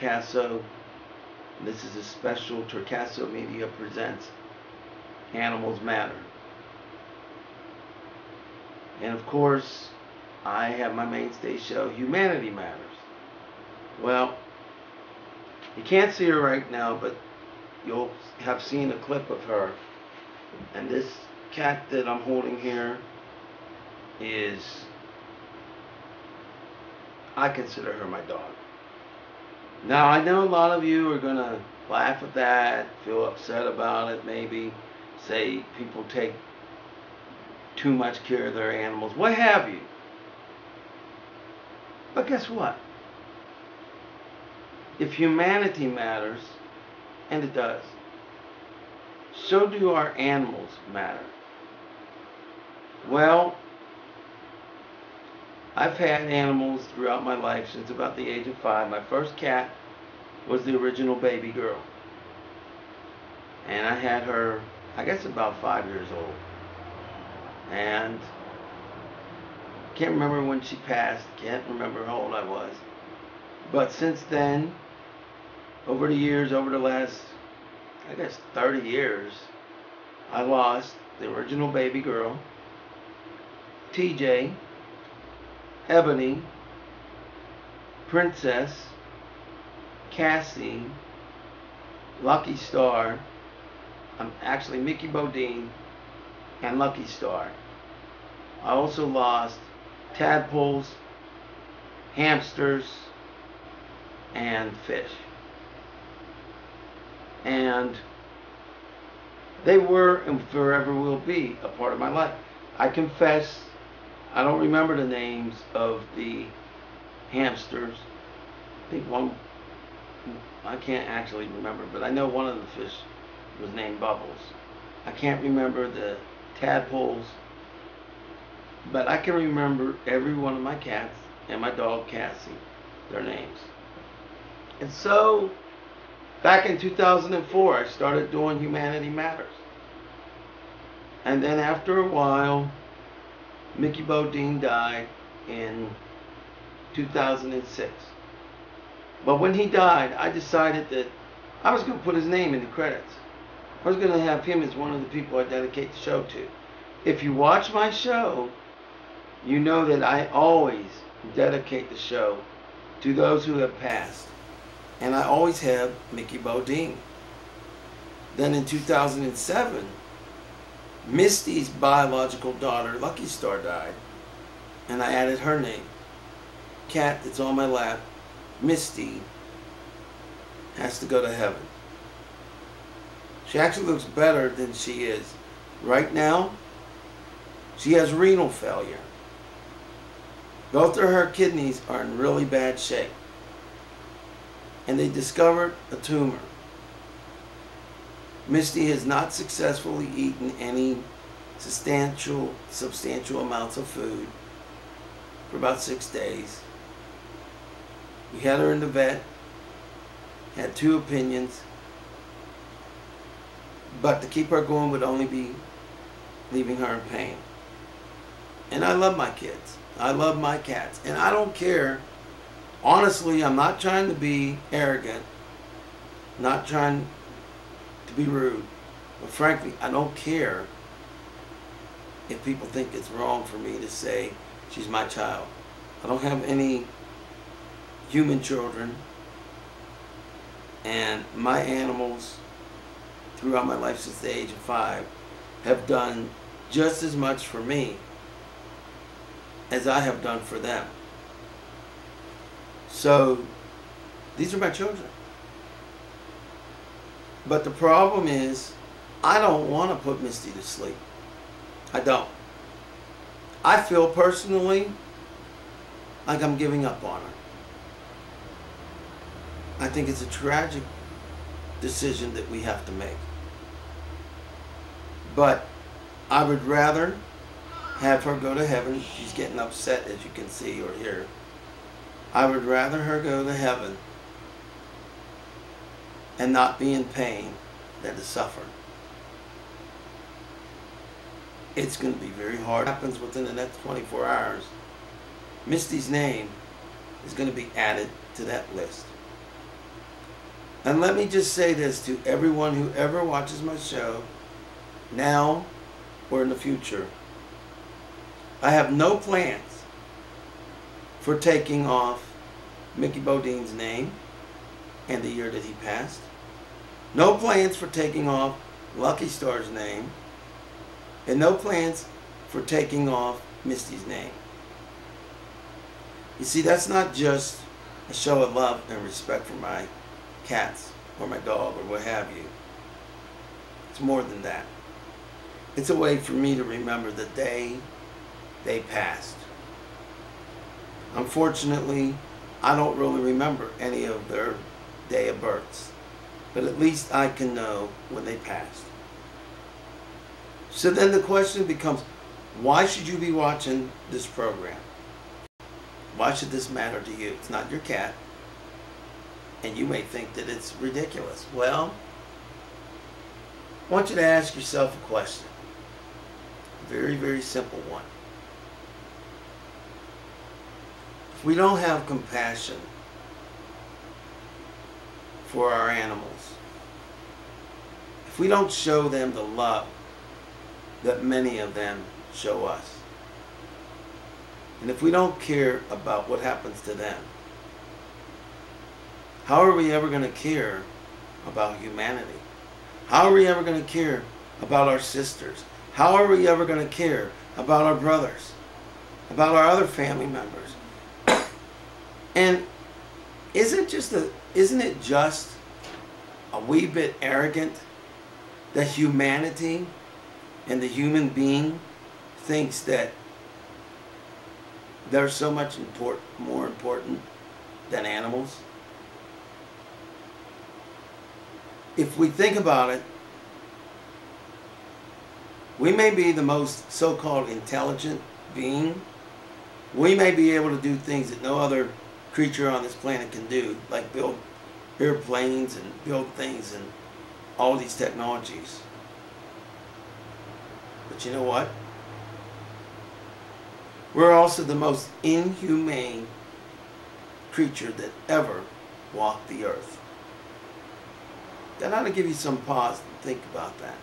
Torcaso. This is a special Torcaso Media presents Animals Matter. And of course, I have my mainstay show, Humanity Matters. Well, you can't see her right now, but you'll have seen a clip of her. And this cat that I'm holding here is, I consider her my dog. Now, I know a lot of you are going to laugh at that, feel upset about it, maybe say people take too much care of their animals, what have you. But guess what? If humanity matters, and it does, so do our animals matter. Well, I've had animals throughout my life since about the age of 5. My first cat was the original baby girl. And I had her, I guess, about 5 years old. And can't remember when she passed, can't remember how old I was. But since then, over the years, over the last, I guess, 30 years, I lost the original baby girl, TJ, Ebony, Princess, Cassie, Lucky Star, actually Mickey Bodine, and Lucky Star. I also lost tadpoles, hamsters, and fish. And they were and forever will be a part of my life. I confess, I don't remember the names of the hamsters. I think one, I can't actually remember, but I know one of the fish was named Bubbles. I can't remember the tadpoles, but I can remember every one of my cats and my dog Cassie, their names. And so, back in 2004, I started doing Humanity Matters. And then after a while, Mickey Bodine died in 2006. But when he died, I decided that I was going to put his name in the credits. I was going to have him as one of the people I dedicate the show to. If you watch my show, you know that I always dedicate the show to those who have passed. And I always have Mickey Bodine. Then in 2007, Misty's biological daughter, Lucky Star, died, and I added her name. Cat that's on my lap, Misty, has to go to heaven. She actually looks better than she is. Right now, she has renal failure. Both of her kidneys are in really bad shape. And they discovered a tumor. Misty has not successfully eaten any substantial amounts of food for about 6 days. We had her in the vet, had 2 opinions, but to keep her going would only be leaving her in pain. And I love my kids. I love my cats. And I don't care. Honestly, I'm not trying to be arrogant, not trying to be rude, but frankly, I don't care if people think it's wrong for me to say she's my child. I don't have any human children, and my animals throughout my life since the age of 5 have done just as much for me as I have done for them. So, these are my children. But the problem is, I don't want to put Misty to sleep. I don't. I feel personally like I'm giving up on her. I think it's a tragic decision that we have to make. But I would rather have her go to heaven. She's getting upset, as you can see or hear. I would rather her go to heaven and not be in pain than to suffer. It's going to be very hard. It happens within the next 24 hours. Misty's name is going to be added to that list. And let me just say this to everyone who ever watches my show, now or in the future. I have no plans for taking off Mickey Bodine's name and the year that he passed. No plans for taking off Lucky Star's name. And no plans for taking off Misty's name. You see, that's not just a show of love and respect for my cats or my dog or what have you. It's more than that. It's a way for me to remember the day they passed. Unfortunately, I don't really remember any of their day of births, but at least I can know when they passed. So then the question becomes, why should you be watching this program? Why should this matter to you? It's not your cat, and you may think that it's ridiculous. Well, I want you to ask yourself a question. A very, very simple one. If we don't have compassion for our animals, if we don't show them the love that many of them show us, and if we don't care about what happens to them, how are we ever going to care about humanity? How are we ever going to care about our sisters? How are we ever going to care about our brothers, about our other family members? And isn't it just a wee bit arrogant that humanity and the human being thinks that they're so much more important than animals? If we think about it, we may be the most so-called intelligent being. We may be able to do things that no other creature on this planet can do, like build airplanes and build things and all these technologies. But you know what? We're also the most inhumane creature that ever walked the earth. That ought to give you some pause to think about that.